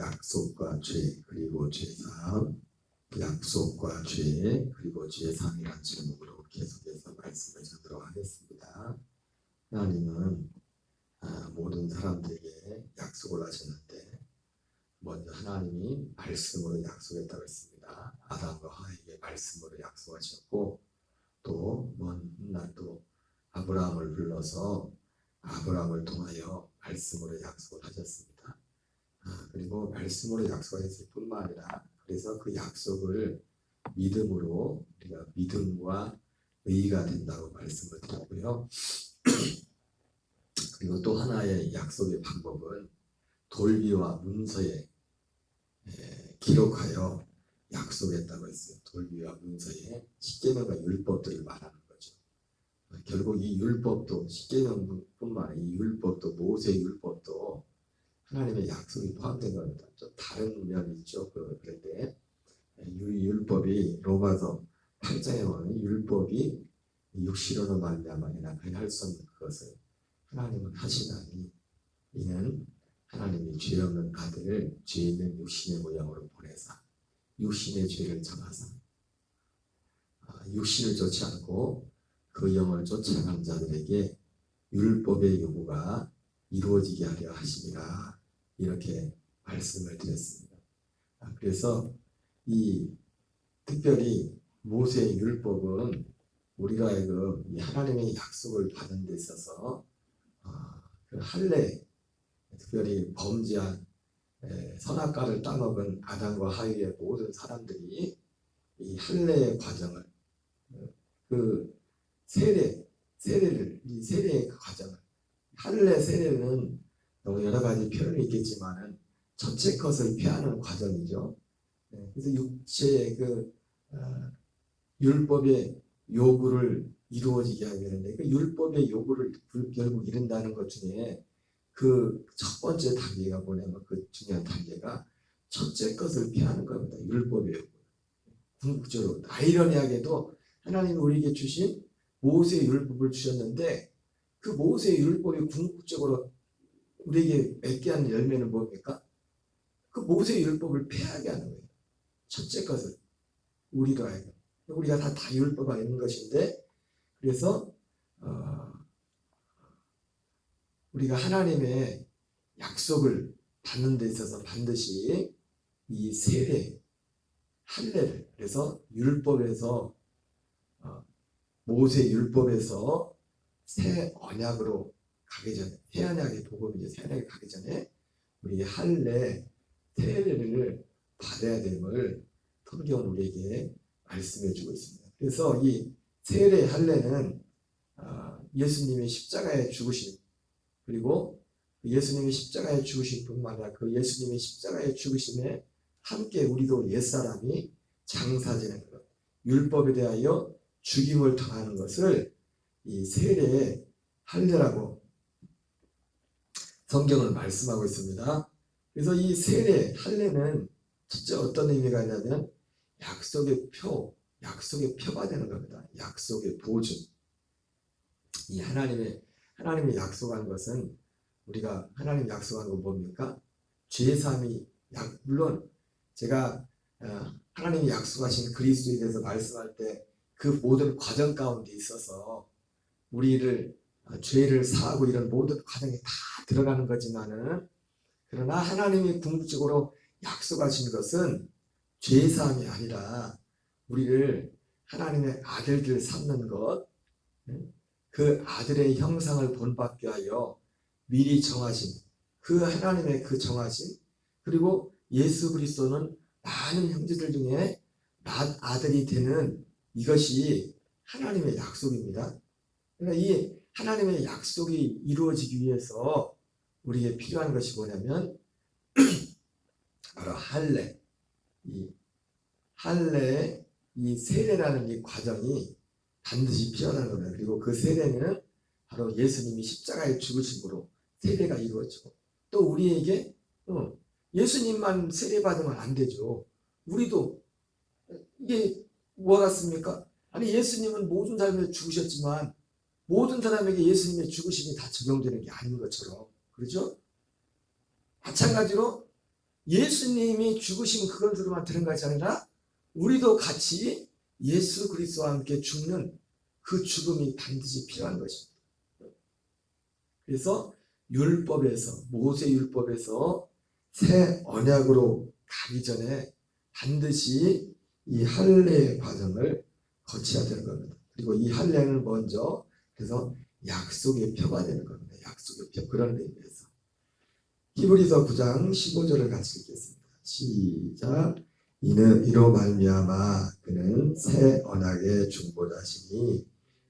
약속과 죄 그리고 죄사함, 약속과 죄 그리고 죄사함이라는 제목으로 계속해서 말씀을 전하도록 하겠습니다. 하나님은 모든 사람들에게 약속을 하셨는데 먼저 하나님이 말씀으로 약속했다고 했습니다. 아담과 하와에게 말씀으로 약속하셨고 또 먼 또 아브라함을 불러서 아브라함을 통하여 말씀으로 약속을 하셨습니다. 그리고 말씀으로 약속했을 뿐만 아니라 그래서 그 약속을 믿음으로 우리가 믿음과 의가 된다고 말씀을 드렸고요. 그리고 또 하나의 약속의 방법은 돌비와 문서에 기록하여 약속했다고 했어요. 돌비와 문서에 십계명과 율법들을 말하는 거죠. 결국 이 율법도 십계명뿐만 아니라 이 율법도 모세 율법도 하나님의 약속이 포함된 겁니다. 좀 다른 면이 있죠. 그런데 율법이 로마서 8장에 보면 율법이 육신으로 말미암아 그냥 할 수 없는 그것을 하나님은 하시나니 이는 하나님이 죄 없는 아들을 죄 있는 육신의 모양으로 보내사 육신의 죄를 정하사 육신을 쫓지 않고 그 영을 쫓아가는 자들에게 율법의 요구가 이루어지게 하려 하심이라 이렇게 말씀을 드렸습니다. 그래서 이 특별히 모세의 율법은 우리가 하여금 하나님의 약속을 받는 데 있어서 그 할례 특별히 범죄한 선악과를 따먹은 아담과 하위의 모든 사람들이 이 할례의 과정을 그 세례를 이 세례의 그 과정을 할례 세례는 여러 가지 표현이 있겠지만은 전체 것을 피하는 과정이죠. 그래서 육체의 그 율법의 요구를 이루어지게 하게 되는데 그 율법의 요구를 결국 이룬다는 것 중에 그 첫 번째 단계가 뭐냐면 그 중요한 단계가 첫째 것을 피하는 겁니다. 율법의 요구. 궁극적으로 아이러니하게도 하나님이 우리에게 주신 모세의 율법을 주셨는데 그 모세의 율법이 궁극적으로 우리에게 맺게 하는 열매는 뭡니까? 그 모세의 율법을 폐하게 하는 거예요. 첫째 것을 우리도 알고 우리가 다 율법이 있는 것인데 그래서 우리가 하나님의 약속을 받는 데 있어서 반드시 이 세례 할례를 그래서 율법에서 모세 율법에서 새 언약으로 가기 전에 새 언약의 복음이 새 언약에 가기 전에 우리 할례 세례를 받아야 됨을 성경은 우리에게 말씀해 주고 있습니다. 그래서 이 세례 할례는 예수님의 십자가에 죽으신 그리고 예수님의 십자가에 죽으신 뿐만 아니라 그 예수님의 십자가에 죽으심에 함께 우리도 옛사람이 장사지는 것 율법에 대하여 죽임을 당하는 것을 이 세례 할례라고 성경은 말씀하고 있습니다. 그래서 이 세례 할례는 진짜 어떤 의미가 있냐면 약속의 표가 되는 겁니다. 약속의 보증. 이 하나님의 약속한 것은 우리가 하나님 약속한 건 뭡니까? 죄사함이 물론 제가 하나님이 약속하신 그리스도에 대해서 말씀할 때 그 모든 과정 가운데 있어서 우리를 죄를 사하고 이런 모든 과정이 다 들어가는 거지만은 그러나 하나님이 궁극적으로 약속하신 것은 죄사함이 아니라 우리를 하나님의 아들들 삼는 것, 그 아들의 형상을 본받게 하여 미리 정하신 그 하나님의 그 정하신 그리고 예수 그리스도는 많은 형제들 중에 아들이 되는 이것이 하나님의 약속입니다. 그러니까 이 하나님의 약속이 이루어지기 위해서 우리에게 필요한 것이 뭐냐면 바로 할례, 이 세례라는 이 과정이 반드시 필요하다는 겁니다. 그리고 그 세례는 바로 예수님이 십자가에 죽으심으로 세례가 이루어지고 또 우리에게 예수님만 세례받으면 안 되죠. 우리도 이게 뭐가 같습니까? 아니 예수님은 모든 사람에게 죽으셨지만 모든 사람에게 예수님의 죽으심이 다 적용되는 게 아닌 것처럼 그렇죠? 마찬가지로 예수님이 죽으신 그것으로만 되는 것이 아니라 우리도 같이 예수 그리스도와 함께 죽는 그 죽음이 반드시 필요한 것입니다. 그래서 율법에서, 모세 율법에서 새 언약으로 가기 전에 반드시 이 할례 과정을 거쳐야 되는 겁니다. 그리고 이 할례는 먼저 그래서 약속의 표가 되는 겁니다. 약속의 표. 그런 의미에서 히브리서 9장 15절을 같이 읽겠습니다. 시작. 이로 말미암아 그는 새 언약의 중보자시니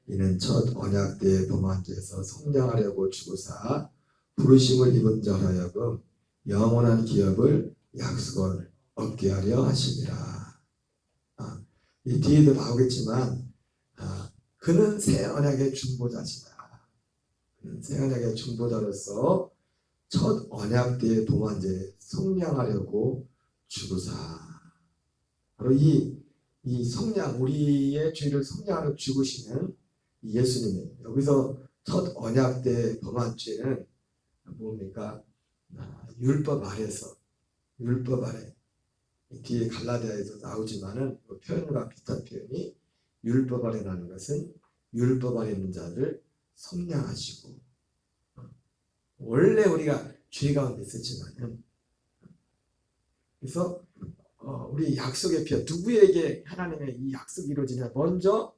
이는 첫 언약 때의 범한 죄에서 성량하려고 죽으사 부르심을 입은 자로 하여금 영원한 기업을 약속을 얻게 하려 하심이라. 이 뒤에도 나오겠지만 그는 새 언약의 중보자시다. 그는 새 언약의 중보자로서 첫 언약 때의 범한 죄에 성량하려고 죽으사. 바로 이 성량, 우리의 죄를 성량하려 죽으시는 예수님이 여기서 첫 언약 때 범한 죄는 뭡니까? 율법 아래서, 율법 아래. 뒤에 갈라디아에도 나오지만은 그 표현과 비슷한 표현이 율법 아래라는 것은 율법 아래 있는 자를 성량하시고, 원래 우리가 죄 가운데 있었지만은, 그래서 우리 약속의 표, 누구에게 하나님의 이 약속이 이루어지냐? 먼저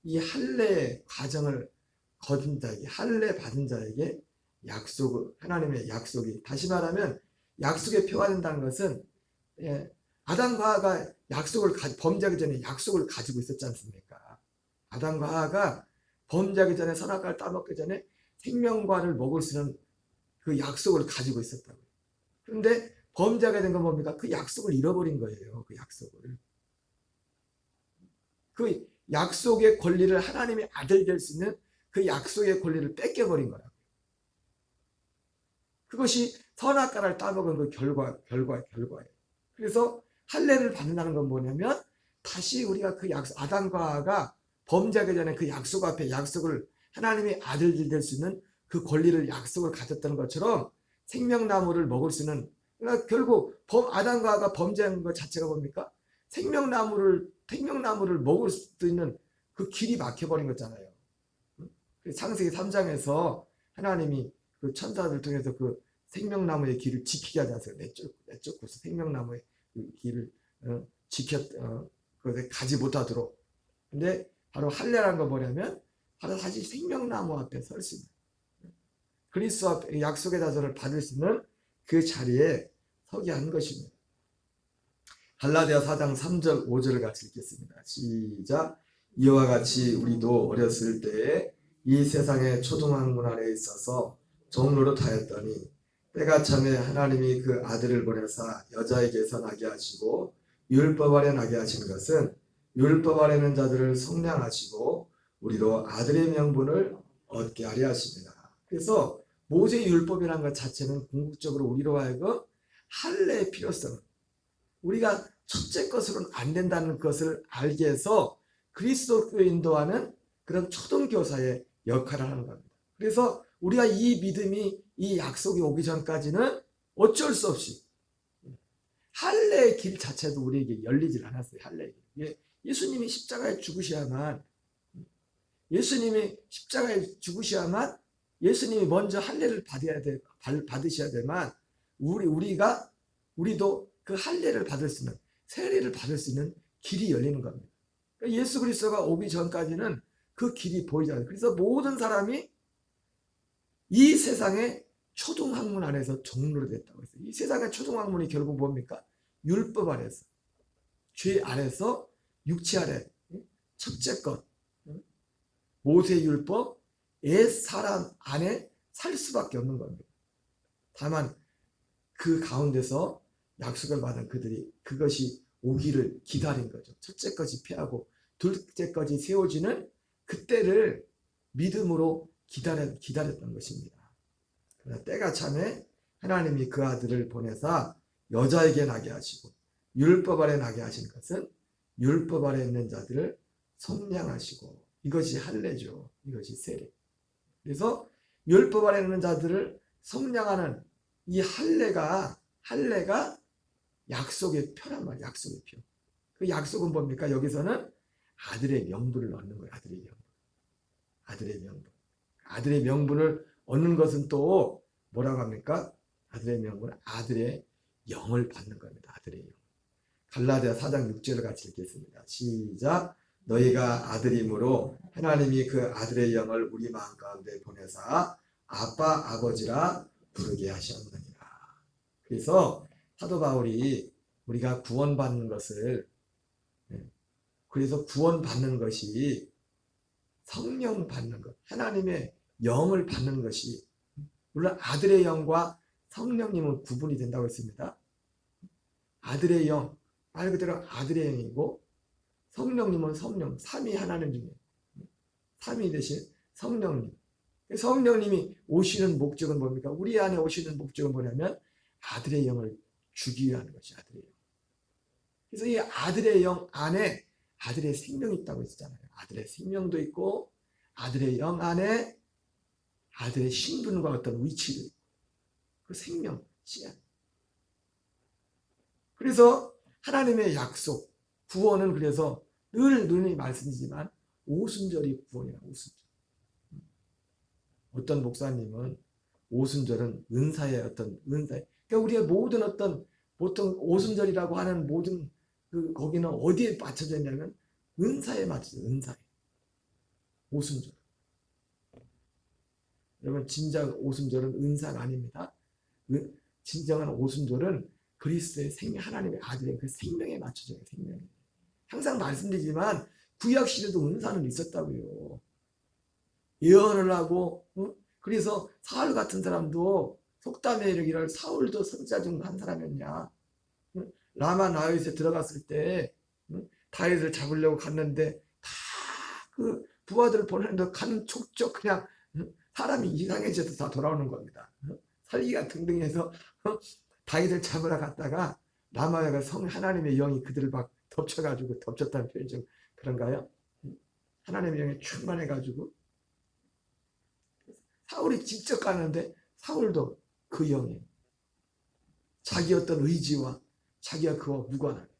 이 할례 과정을 거둔 자에게, 할례 받은 자에게 하나님의 약속이, 다시 말하면 약속의 표가 된다는 것은, 아담과 하와가 범죄하기 전에 약속을 가지고 있었지 않습니까? 아담과 하와가 범죄하기 전에, 선악과를 따먹기 전에 생명과를 먹을 수 있는 그 약속을 가지고 있었다고요. 그런데 범죄하게 된 건 뭡니까? 그 약속을 잃어버린 거예요. 그 약속의 권리를, 하나님의 아들 될 수 있는 그 약속의 권리를 뺏겨버린 거라고요. 그것이 선악과를 따먹은 그 결과예요. 그래서 할례를 받는다는 건 뭐냐면, 다시 우리가 그 약속, 아담과 하와가 범죄하기 전에 그 약속 앞에 하나님의 아들들 될 수 있는 그 권리를, 약속을 가졌다는 것처럼 생명나무를 먹을 수 있는, 그러니까 결국 아담과 하와가 범죄한 것 자체가 뭡니까? 생명나무를 먹을 수도 있는 그 길이 막혀버린 거잖아요. 창세기 3장에서 하나님이 그 천사들 통해서 그 생명나무의 길을 지키게 하지 않았어요. 내쫓고서 생명나무의 그 길을 그것에 가지 못하도록. 근데 바로 할례라는 건 뭐냐면, 바로 다시 생명나무 앞에 설 수 있는, 그리스도 앞에 약속의 자손을 받을 수 있는 그 자리에 서게 한 것입니다. 갈라디아 4장 3절 5절을 같이 읽겠습니다. 시작. 이와 같이 우리도 어렸을 때에 이 세상의 초등학문 아래 있어서 종노릇하였더니 때가 참에 하나님이 그 아들을 보내사 여자에게서 나게 하시고 율법 아래 나게 하신 것은 율법 아래 있는 자들을 성량하시고 우리로 아들의 명분을 얻게 하려 하십니다. 그래서 모세의 율법이라는 것 자체는 궁극적으로 우리로 하여금 할례의 필요성을, 우리가 첫째 것으로는 안 된다는 것을 알게 해서 그리스도로 인도하는 그런 초등교사의 역할을 하는 겁니다. 그래서 우리가 이 믿음이, 이 약속이 오기 전까지는 어쩔 수 없이 할례의 길 자체도 우리에게 열리질 않았어요. 할례의 길. 예수님이 십자가에 죽으셔야만, 예수님이 먼저 할례를 받으셔야 되만, 우리도 그 할례를 받을 수 있는, 세례를 받을 수 있는 길이 열리는 겁니다. 그러니까 예수 그리스도가 오기 전까지는 그 길이 보이지 않아요. 그래서 모든 사람이 이 세상의 초등학문 안에서 종로로 됐다고 했어요. 이 세상의 초등학문이 결국 뭡니까? 율법 아래서, 죄 아래서, 육체 아래, 첫째 것, 모세 율법, 옛 사람 안에 살 수밖에 없는 겁니다. 다만 그 가운데서 약속을 받은 그들이 그것이 오기를 기다린 거죠. 첫째 것이 피하고 둘째 것이 세워지는 그때를 믿음으로 기다렸던 것입니다. 그러나 때가 참에 하나님이 그 아들을 보내사 여자에게 나게 하시고 율법 아래 나게 하신 것은 율법 아래 있는 자들을 성량하시고, 이것이 할례죠. 이것이 세례. 그래서 율법 아래 있는 자들을 성량하는 이 할례가 약속의 표란 말이야. 약속의 표. 그 약속은 뭡니까? 여기서는 아들의 명분을 얻는 거예요. 아들의 명분. 아들의 명분. 아들의 명분을 얻는 것은 또 뭐라고 합니까? 아들의 명분은 아들의 영을 받는 겁니다. 아들의 영. 갈라디아 4장 6절을 같이 읽겠습니다. 시작. 너희가 아들이므로 하나님이 그 아들의 영을 우리 마음 가운데 보내사 아빠 아버지라 부르게 하셨느니라. 그래서 사도 바울이 우리가 구원받는 것을, 그래서 구원받는 것이 성령 받는 것, 하나님의 영을 받는 것이, 물론 아들의 영과 성령님은 구분이 된다고 했습니다. 아들의 영, 말 그대로 아들의 영이고 성령님은 성령, 삼위 하나님 중에 삼위 대신 성령님. 성령님이 오시는 목적은 뭡니까? 우리 안에 오시는 목적은 뭐냐면 아들의 영을 주기 위한 것이 아들의 영. 그래서 이 아들의 영 안에 아들의 생명이 있다고 했잖아요. 아들의 생명도 있고 아들의 영 안에 아들의 신분과 어떤 위치도 있고 그 생명, 시간. 그래서 하나님의 약속, 구원은 그래서 늘 눈이 말씀이지만 오순절이 구원이라. 오순절. 어떤 목사님은 오순절은 은사의 어떤 은사의, 그러니까 우리의 모든 어떤 보통 오순절이라고 하는 모든 거기는 어디에 맞춰져 있냐면 은사에 맞춰져. 은사에. 오순절. 여러분 진짜 오순절은 은사가 아닙니다. 진정한 오순절은 그리스도의 생명, 하나님의 아들의 그 생명에 맞춰져요. 생명에. 항상 말씀드리지만 구약 시대도 은사는 있었다고요. 예언을 하고, 그래서 사울 같은 사람도 속담의 이르기를 사울도 선지자 중 한 사람이었냐. 라마 나요스에 들어갔을 때 다윗을 잡으려고 갔는데 다 그 부하들을 보내는데 가는 촉적 그냥 사람이 이상해져서 다 돌아오는 겁니다. 살기가 등등해서 다윗을 잡으러 갔다가 라마야가 성 하나님의 영이 그들을 막 덮쳐가지고, 덮쳤다는 표현이 좀 그런가요? 하나님의 영이 충만해가지고 사울이 직접 가는데 사울도 그 영이 자기 어떤 의지와 자기가 그와 무관하게.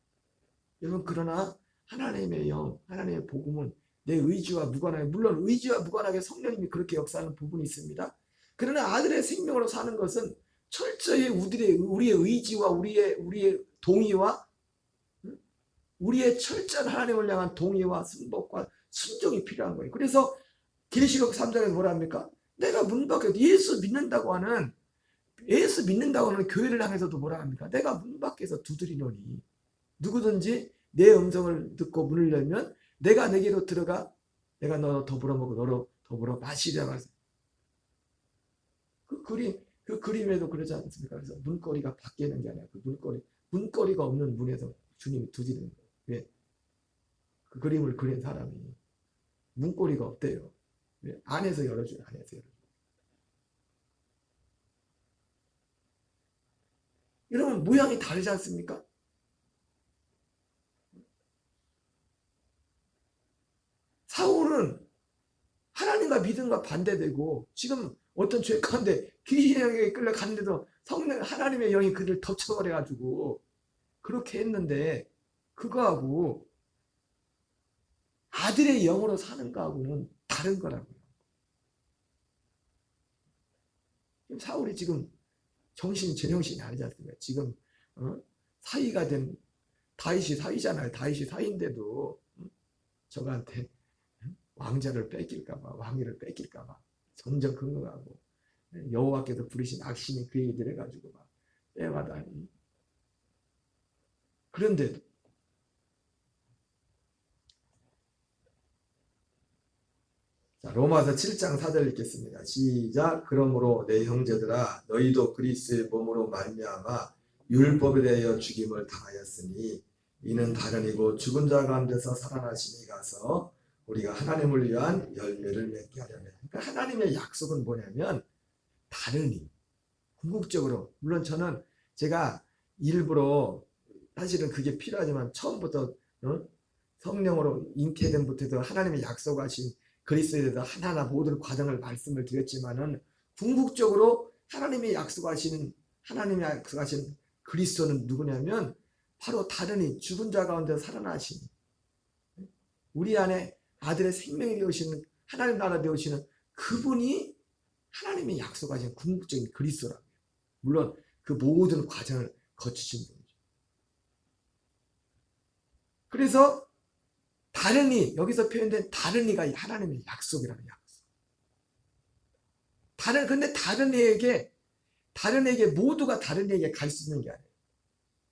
여러분 그러나 하나님의 영, 하나님의 복음은 내 의지와 무관하게, 물론 의지와 무관하게 성령님이 그렇게 역사하는 부분이 있습니다. 그러나 아들의 생명으로 사는 것은 철저히 우리의 의지와 우리의 동의와 우리의 철저한 하나님을 향한 동의와 순복과 순종이 필요한 거예요. 그래서 계시록 3장에서 뭐라 합니까? 내가 문 밖에 예수 믿는다고 하는 교회를 향해서도 뭐라 합니까? 내가 문 밖에서 두드리노니 누구든지 내 음성을 듣고 문을 열면 내가 내게로 들어가 내가 너로 더불어 먹고 너로 더불어 마시리라 하세요. 그 그림에도 그러지 않습니까? 그래서 문거리가 밖에 있는 게 아니라 그 문거리가 없는 문에서 주님이 두드리는 거예요. 왜? 그 그림을 그린 사람이 문고리가 없대요. 왜? 안에서 열어줘요. 안에서 열어줘요. 여러분 모양이 다르지 않습니까? 사울은 하나님과 믿음과 반대되고 지금 어떤 죄 가운데 귀신에게 끌려갔는데도 성령 하나님의 영이 그를 덮쳐버려가지고 그렇게 했는데 그거하고 아들의 영으로 사는 거하고는 다른 거라고요. 사울이 지금 제정신이 아니지 않습니까? 지금 사위가 된 다윗이 사위잖아요. 다윗이 사위인데도 저거한테 왕자를 뺏길까봐, 왕위를 뺏길까봐 점점 근거하고 여호와께서 부르신 악신이 그 얘기를 해가지고 막 빼가다니. 그런데도 자, 로마서 7장 4절 읽겠습니다. 시작. 그러므로 내 형제들아 너희도 그리스도의 몸으로 말미암아 율법에 대하여 죽임을 당하였으니 이는 다른이고 죽은 자 가운데서 살아나심이 가서 우리가 하나님을 위한 열매를 맺게 하려면. 그러니까 하나님의 약속은 뭐냐면 다르니 궁극적으로, 물론 저는 제가 일부러 사실은 그게 필요하지만 처음부터 성령으로 잉태된부터도 하나님의 약속하신 그리스도에 대해서 하나하나 모든 과정을 말씀을 드렸지만은 궁극적으로 하나님의 약속하신 그리스도는 누구냐면 바로 다른 이 죽은 자 가운데 살아나시니 우리 안에 아들의 생명이 되오시는 하나님 나라 되오시는 그분이 하나님의 약속하신 궁극적인 그리스도라고요. 물론 그 모든 과정을 거치신 분이죠. 그래서 다른 이, 여기서 표현된 다른 이가 하나님의 약속이라는 약속. 근데 다른 이에게 모두가 다른 이에게 갈 수 있는 게 아니에요.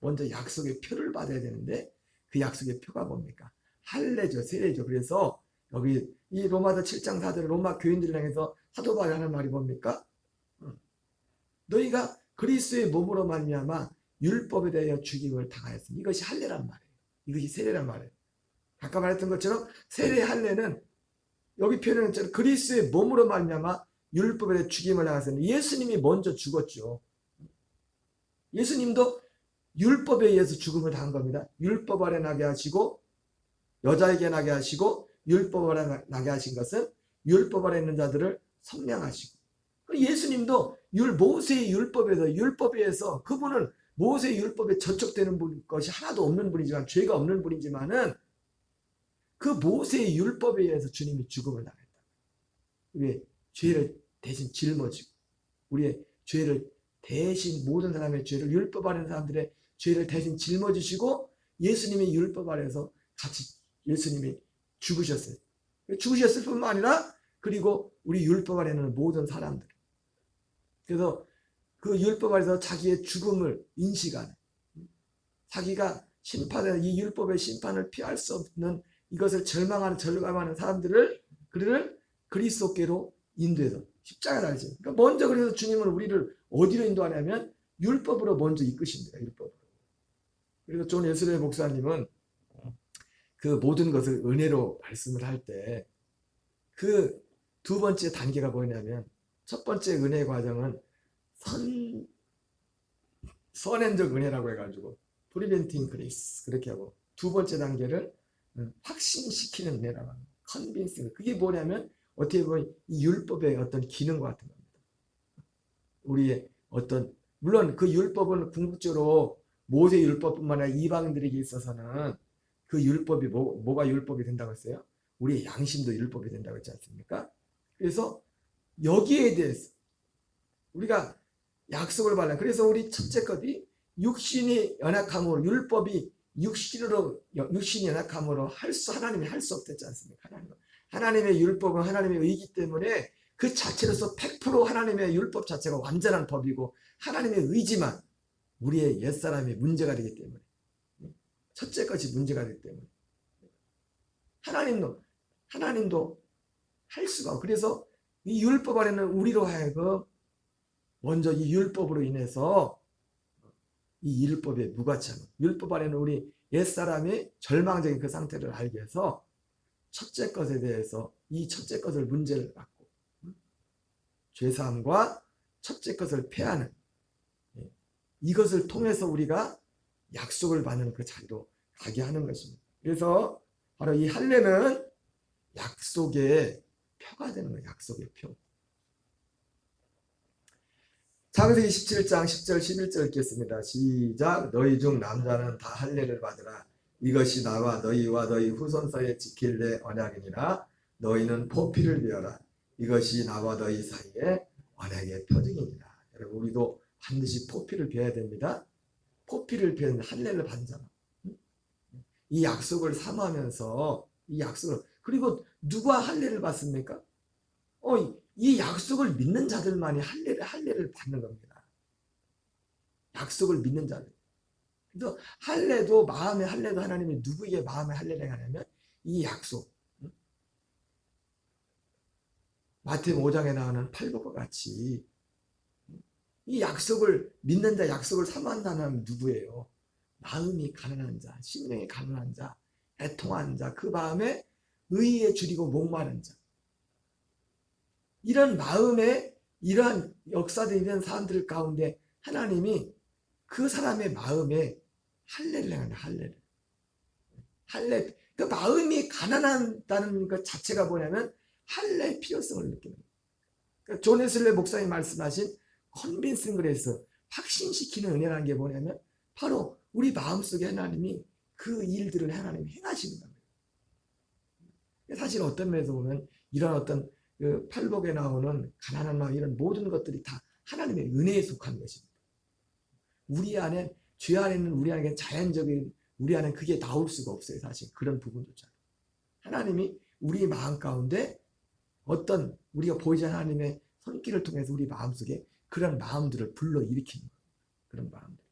먼저 약속의 표를 받아야 되는데 그 약속의 표가 뭡니까? 할례죠, 세례죠. 그래서 여기 이 로마서 7장 4절 로마 교인들을 향해서 사도 바울이 하는 말이 뭡니까? 너희가 그리스도의 몸으로 말미암아 율법에 대하여 죽임을 당하였으니 이것이 할례란 말이에요. 이것이 세례란 말이에요. 아까 말했던 것처럼 세례 할례는 여기 표현한 것처럼 그리스도의 몸으로 말미암아 율법에 대해 죽임을 당하였으니 예수님이 먼저 죽었죠. 예수님도 율법에 의해서 죽음을 당한 겁니다. 율법 아래 나게 하시고 여자에게 나게 하시고 율법 아래 나게 하신 것은 율법 아래 있는 자들을 성량하시고 예수님도 모세의 율법에 의해서 그분은 모세의 율법에 저촉되는 것이 하나도 없는 분이지만 죄가 없는 분이지만은 그 모세의 율법에 의해서 주님이 죽음을 당했다. 왜? 죄를 대신 짊어지고 우리의 죄를 대신 모든 사람의 죄를 율법 아래 있는 사람들의 죄를 대신 짊어지시고 예수님의 율법 아래에서 같이 예수님이 죽으셨어요. 죽으셨을 뿐만 아니라 그리고 우리 율법 아래는 모든 사람들. 그래서 그 율법 아래에서 자기의 죽음을 인식하는 자기가 심판을 이 율법의 심판을 피할 수 없는 이것을 절망하는 사람들을 그를 그리스도께로 인도해서 십자가에 달리죠. 그러니까 먼저 그래서 주님은 우리를 어디로 인도하냐면 율법으로 먼저 이끄십니다. 율법으로. 그래서 존 웨슬리 목사님은 그 모든 것을 은혜로 말씀을 할 때 그 두 번째 단계가 뭐냐면 첫 번째 은혜 과정은 선행적 은혜라고 해가지고 프리벤팅 그레이스 그렇게 하고 두 번째 단계를 확신시키는 은혜라고 합니다. 컨빈싱. 그게 뭐냐면 어떻게 보면 이 율법의 어떤 기능과 같은 겁니다. 우리의 어떤 물론 그 율법은 궁극적으로 모세 율법뿐만 아니라 이방인들에게 있어서는 그 율법이 뭐가 율법이 된다고 했어요? 우리의 양심도 율법이 된다고 했지 않습니까? 그래서 여기에 대해서 우리가 약속을 받는 그래서 우리 첫째 것이 육신이 연약함으로 율법이 육신이 연약함으로 하나님이 할 수 없댔지 않습니까? 하나님의 율법은 하나님의 의이기 때문에 그 자체로서 100% 하나님의 율법 자체가 완전한 법이고 하나님의 의지만 우리의 옛사람이 문제가 되기 때문에 첫째 것이 문제가 되기 때문에 하나님도 할 수가 없고 그래서 이 율법 아래는 우리로 하여금 먼저 이 율법으로 인해서 이 율법의 무가치함 율법 아래는 우리 옛사람의 절망적인 그 상태를 알게 해서 첫째 것에 대해서 이 첫째 것을 문제를 갖고 죄사함과 첫째 것을 패하는 이것을 통해서 우리가 약속을 받는 그 자리로 가게 하는 것입니다. 그래서 바로 이 할례는 약속의 표가 되는 거예요. 약속의 표. 창세기 17장 10절 11절 읽겠습니다. 시작. 너희 중 남자는 다 할례를 받으라. 이것이 나와 너희와 너희 후손 사이에 지킬 내 언약이니라. 너희는 포피를 베어라. 이것이 나와 너희 사이에 언약의 표징이니라. 여러분 우리도 반드시 포피를 베어야 됩니다. 포피를 베는 할례를 받잖아. 이 약속을 사모하면서 이 약속을 그리고 누가 할례를 받습니까? 이 약속을 믿는 자들만이 할례를 받는 겁니다. 약속을 믿는 자들. 그래서 마음의 할례도 하나님이 누구에게 마음의 할례를 하냐면 이 약속. 마태복음 5장에 나오는 팔복과 같이 이 약속을 믿는 자, 약속을 사모한다는 사람은 누구예요? 마음이 가난한 자, 심령이 가난한 자, 애통한 자, 그 마음에 의에 줄이고 목마른 자. 이런 마음에 이러한 역사들이 있는 사람들 가운데 하나님이 그 사람의 마음에 할례를 행한다. 할례. 그 마음이 가난하다는 것 자체가 뭐냐면 할례의 필요성을 느끼는 거예요. 그러니까 존 웨슬리 목사님 말씀하신 컨빈싱 그레이스, 확신시키는 은혜라는 게 뭐냐면 바로 우리 마음속에 하나님이 그 일들을 하나님이 행하시는 겁니다. 사실 어떤 면에서 보면 이런 어떤 그 팔복에 나오는 가난한 마음 이런 모든 것들이 다 하나님의 은혜에 속한 것입니다. 우리 안에 죄 안에는 우리 안에 자연적인 우리 안에 그게 나올 수가 없어요. 사실 그런 부분조차 하나님이 우리 마음 가운데 어떤 우리가 보이지 않는 하나님의 손길을 통해서 우리 마음속에 그런 마음들을 불러일으키는 거예요. 그런 마음들.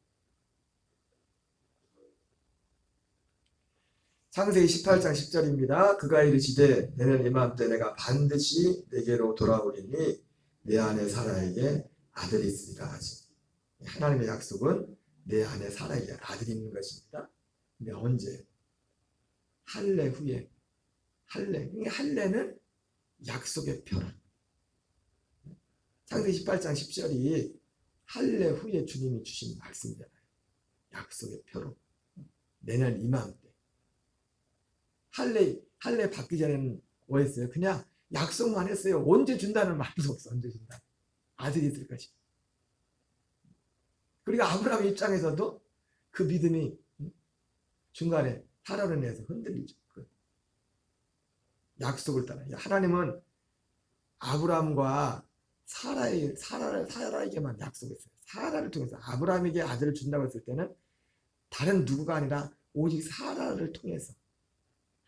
창세기 18장 10절입니다. 그가 이르시되 내년 이맘때 내가 반드시 내게로 돌아오리니 내 안에 사라에게 아들이 있으리라 하지. 하나님의 약속은 내 안에 사라에게 아들이 있는 것입니다. 근데 언제? 할례 후에. 할례는 약속의 표라. 창세기 18장 10절이 할례 후에 주님이 주신 말씀이잖아요. 약속의 표로. 내년 이맘때. 할례 받기 전에는 뭐였어요? 그냥 약속만 했어요. 언제 준다는 말도 없어. 언제 준다. 아들이 있을 것이다. 그리고 아브라함 입장에서도 그 믿음이 중간에 사라로 인해서 흔들리죠. 약속을 따라. 하나님은 아브라함과 사라에게만 약속했어요. 사라를 통해서 아브라함에게 아들을 준다고 했을 때는 다른 누구가 아니라 오직 사라를 통해서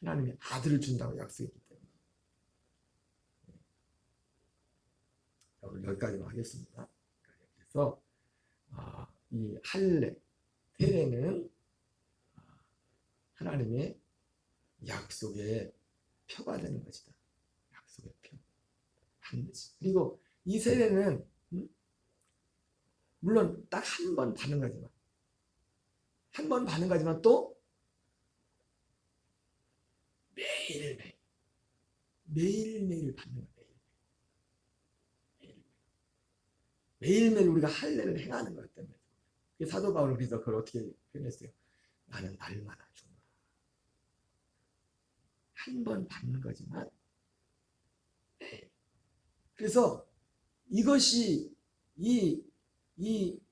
하나님이 아들을 준다고 약속했기 때문에. 오늘 여기까지만 하겠습니다. 그래서 이 할례, 세례는 하나님의 약속의 표가 되는 것이다. 약속의 표. 반드시. 그리고 이 세례는 물론 딱 한 번 받는 거지만 또 매일매일 받는 거예요. 매일매일 우리가 할례를 행하는 것 때문에. 사도 바울은 그래서 그걸 어떻게 표현했어요? 나는 날마다 주노라. 한 번 받는 거지만 매일. 그래서 이것이 이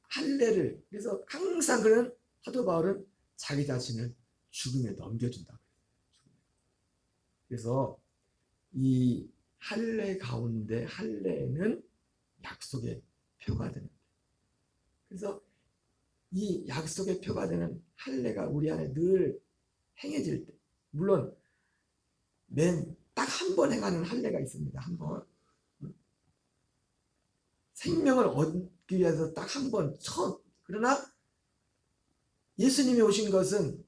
할례를 그래서 항상 그런 사도 바울은 자기 자신을 죽음에 넘겨준다. 그래서 이 할례 가운데 할례는 약속의 표가 되는 거예요. 그래서 이 약속의 표가 되는 할례가 우리 안에 늘 행해질 때, 물론 딱 한 번 행하는 할례가 있습니다. 한 번. 생명을 얻기 위해서 딱 한 번 처음. 그러나 예수님이 오신 것은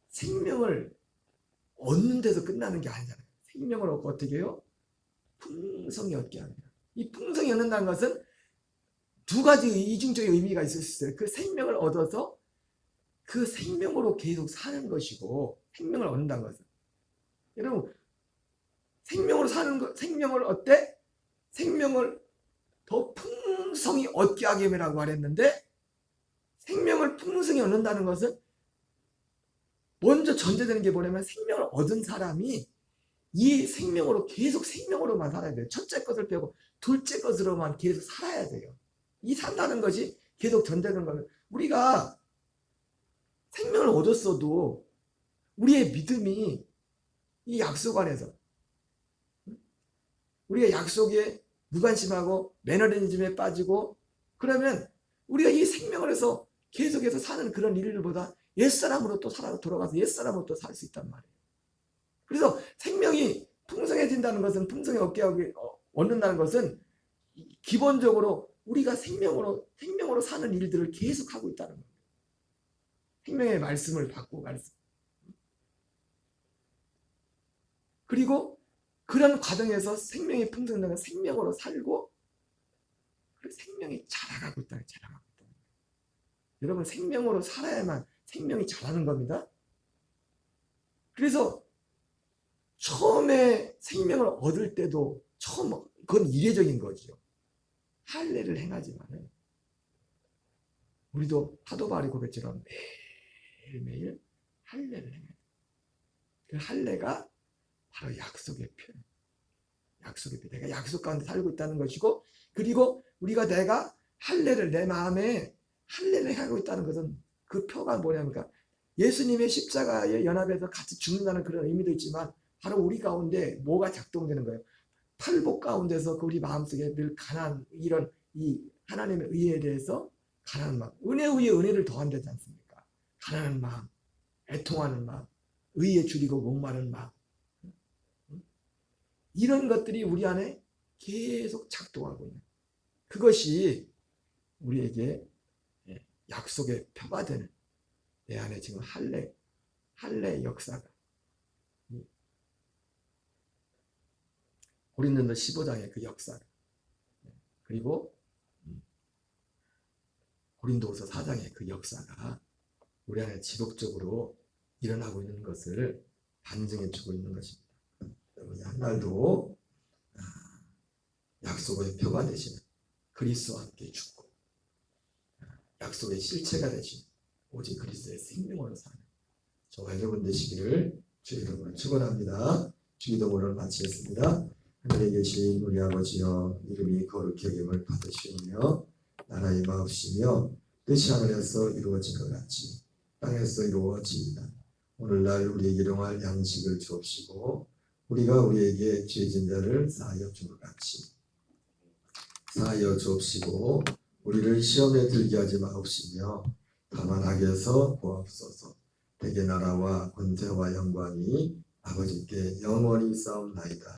생명을 얻는 데서 끝나는 게 아니잖아요. 생명을 얻고 어떻게 해요? 풍성히 얻게 합니다. 이 풍성히 얻는다는 것은 두 가지 이중적인 의미가 있을 수 있어요. 그 생명을 얻어서 그 생명으로 계속 사는 것이고, 생명을 얻는다는 것은. 여러분, 생명으로 사는 것, 생명을 얻되 생명을 더 풍성히 얻게 하기 위함이라고 말했는데, 생명을 풍성히 얻는다는 것은 먼저 전제되는 게 뭐냐면 생명을 얻은 사람이 이 생명으로 계속 생명으로만 살아야 돼요. 첫째 것을 빼고 둘째 것으로만 계속 살아야 돼요. 이 산다는 것이 계속 전제되는 거는 우리가 생명을 얻었어도 우리의 믿음이 이 약속 안에서 우리가 약속에 무관심하고 매너리즘에 빠지고 그러면 우리가 이 생명을 해서 계속해서 사는 그런 일들보다 옛사람으로 또 돌아가서 옛사람으로 또 살 수 있단 말이에요. 그래서 생명이 풍성해진다는 것은 풍성히 얻는다는 것은 기본적으로 우리가 생명으로 사는 일들을 계속하고 있다는 거예요. 생명의 말씀을 받고 그리고 그런 과정에서 생명이 풍성되는 생명으로 살고 그리고 생명이 자라가고 있다. 여러분 생명으로 살아야만 생명이 자라는 겁니다. 그래서 처음에 생명을 얻을 때도 그건 이례적인 거죠. 할례를 행하지만은 우리도 사도 바울이 고백처럼 매일매일 할례를 행해야 돼요. 그 할례가 바로 약속의 표. 내가 약속 가운데 살고 있다는 것이고, 그리고 내가 할례를 내 마음에 할례를 하고 있다는 것은 그 표가 뭐냐니까 예수님의 십자가의 연합에서 같이 죽는다는 그런 의미도 있지만 바로 우리 가운데 뭐가 작동되는 거예요. 팔복 가운데서 그 우리 마음속에 늘 가난 이런 이 하나님의 의에 대해서 가난한 마음, 은혜 위에 은혜를 더한다지 않습니까? 가난한 마음, 애통하는 마음, 의에 줄이고 목마른 마음, 이런 것들이 우리 안에 계속 작동하고 있는 그것이 우리에게 약속의 표가 되는 내 안에 지금 할례 역사가 고린도서 15장의 그 역사가 그리고 고린도서 4장의 그 역사가 우리 안에 지속적으로 일어나고 있는 것을 반증해 주고 있는 것입니다. 여러분이 한 날도 약속의 표가 되시는 그리스도와 함께 죽고 약속의 실체가 되시는 오직 그리스도의 생명으로 사는 저와 여러분 되시기를 주의 이름으로 축원합니다. 주기도문을 마치겠습니다. 하늘에 계신 우리 아버지여 이름이 거룩히 여김을 받으시오며 나라의 마옵시며 뜻이 하늘에서 이루어진 것 같이 땅에서 이루어지이다. 오늘날 우리에게 일용할 양식을 주옵시고 우리가 우리에게 죄진 자를 사하여 준 것 같이 사하여 주옵시고 우리를 시험에 들게 하지 마옵시며 다만 악에서 구하옵소서. 대개 나라와 권세와 영광이 아버지께 영원히 싸움나이다.